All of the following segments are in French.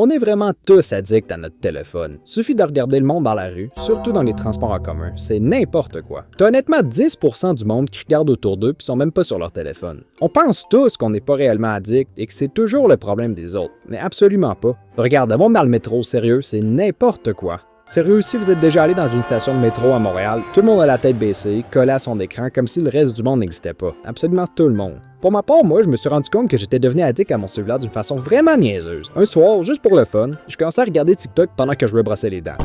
On est vraiment tous addicts à notre téléphone. Suffit de regarder le monde dans la rue, surtout dans les transports en commun. C'est n'importe quoi. T'as honnêtement 10% du monde qui regarde autour d'eux puis sont même pas sur leur téléphone. On pense tous qu'on n'est pas réellement addict et que c'est toujours le problème des autres, mais absolument pas. Regarde, avant dans le métro, sérieux, c'est n'importe quoi. Sérieux, si vous êtes déjà allé dans une station de métro à Montréal, tout le monde a la tête baissée, collé à son écran, comme si le reste du monde n'existait pas. Absolument tout le monde. Pour ma part, moi, je me suis rendu compte que j'étais devenu addict à mon cellulaire d'une façon vraiment niaiseuse. Un soir, juste pour le fun, je commençais à regarder TikTok pendant que je me brossais les dents.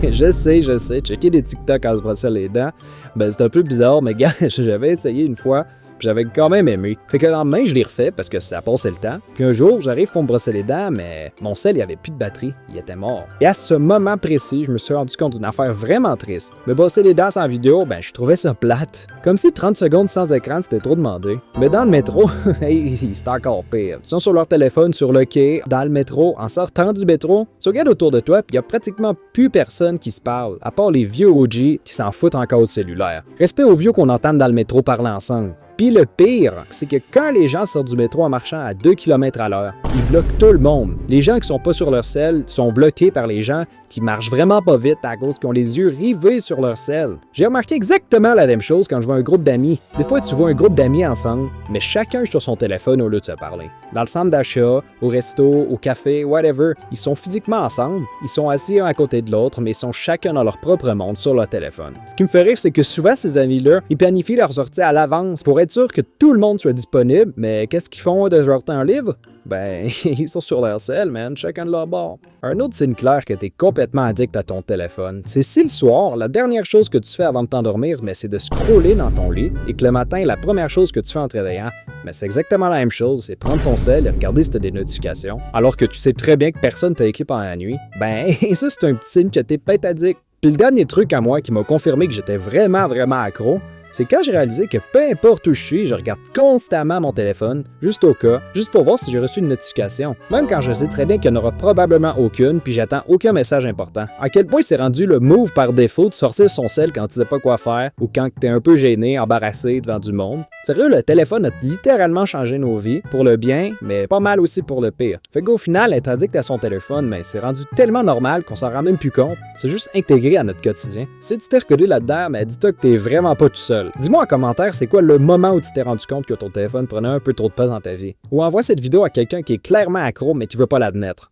je sais, checker des TikTok en se brossant les dents, ben c'est un peu bizarre, mais gars, j'avais essayé une fois. J'avais quand même aimé. Fait que le lendemain, je l'ai refait parce que ça passait le temps. Puis un jour, j'arrive pour me brosser les dents, mais mon sel, il avait plus de batterie. Il était mort. Et à ce moment précis, je me suis rendu compte d'une affaire vraiment triste. Me brosser les dents sans vidéo, ben je trouvais ça plate. Comme si 30 secondes sans écran, c'était trop demandé. Mais dans le métro, c'est encore pire. Ils sont sur leur téléphone, sur le quai, dans le métro, en sortant du métro. Tu regardes autour de toi, puis il y a pratiquement plus personne qui se parle, à part les vieux OG qui s'en foutent encore au cellulaire. Respect aux vieux qu'on entend dans le métro parler ensemble. Puis le pire, c'est que quand les gens sortent du métro en marchant à 2 km à l'heure, ils bloquent tout le monde. Les gens qui sont pas sur leur selle sont bloqués par les gens qui marchent vraiment pas vite à cause qu'ils ont les yeux rivés sur leur selle. J'ai remarqué exactement la même chose quand je vois un groupe d'amis. Des fois, tu vois un groupe d'amis ensemble, mais chacun est sur son téléphone au lieu de se parler. Dans le centre d'achat, au resto, au café, whatever, ils sont physiquement ensemble, ils sont assis un à côté de l'autre, mais ils sont chacun dans leur propre monde sur leur téléphone. Ce qui me fait rire, c'est que souvent, ces amis-là, ils planifient leur sortie à l'avance pour être sûr que tout le monde soit disponible, mais qu'est-ce qu'ils font de leur temps libre? Ben, ils sont sur leur selle, man, chacun de leur bord. Un autre signe clair que t'es complètement addict à ton téléphone, c'est si le soir, la dernière chose que tu fais avant de t'endormir, c'est de scroller dans ton lit, et que le matin, la première chose que tu fais en te réveillant, c'est exactement la même chose, c'est prendre ton cell et regarder si t'as des notifications, alors que tu sais très bien que personne t'a écrit pendant la nuit. Ben, ça c'est un petit signe que t'es peut-être addict. Puis le dernier truc à moi qui m'a confirmé que j'étais vraiment accro, c'est quand j'ai réalisé que peu importe où je suis, je regarde constamment mon téléphone, juste au cas, juste pour voir si j'ai reçu une notification. Même quand je sais très bien qu'il n'y en aura probablement aucune, puis j'attends aucun message important. À quel point c'est rendu le move par défaut de sortir son cell quand tu sais pas quoi faire, ou quand t'es un peu gêné, embarrassé devant du monde. Sérieux, le téléphone a littéralement changé nos vies, pour le bien, mais pas mal aussi pour le pire. Fait qu'au final, être addict à son téléphone, c'est rendu tellement normal qu'on s'en rend même plus compte. C'est juste intégré à notre quotidien. Si tu t'es reconnu là-dedans, dis-toi que t'es vraiment pas tout seul. Dis-moi en commentaire c'est quoi le moment où tu t'es rendu compte que ton téléphone prenait un peu trop de place dans ta vie. Ou envoie cette vidéo à quelqu'un qui est clairement accro mais qui veut pas l'admettre.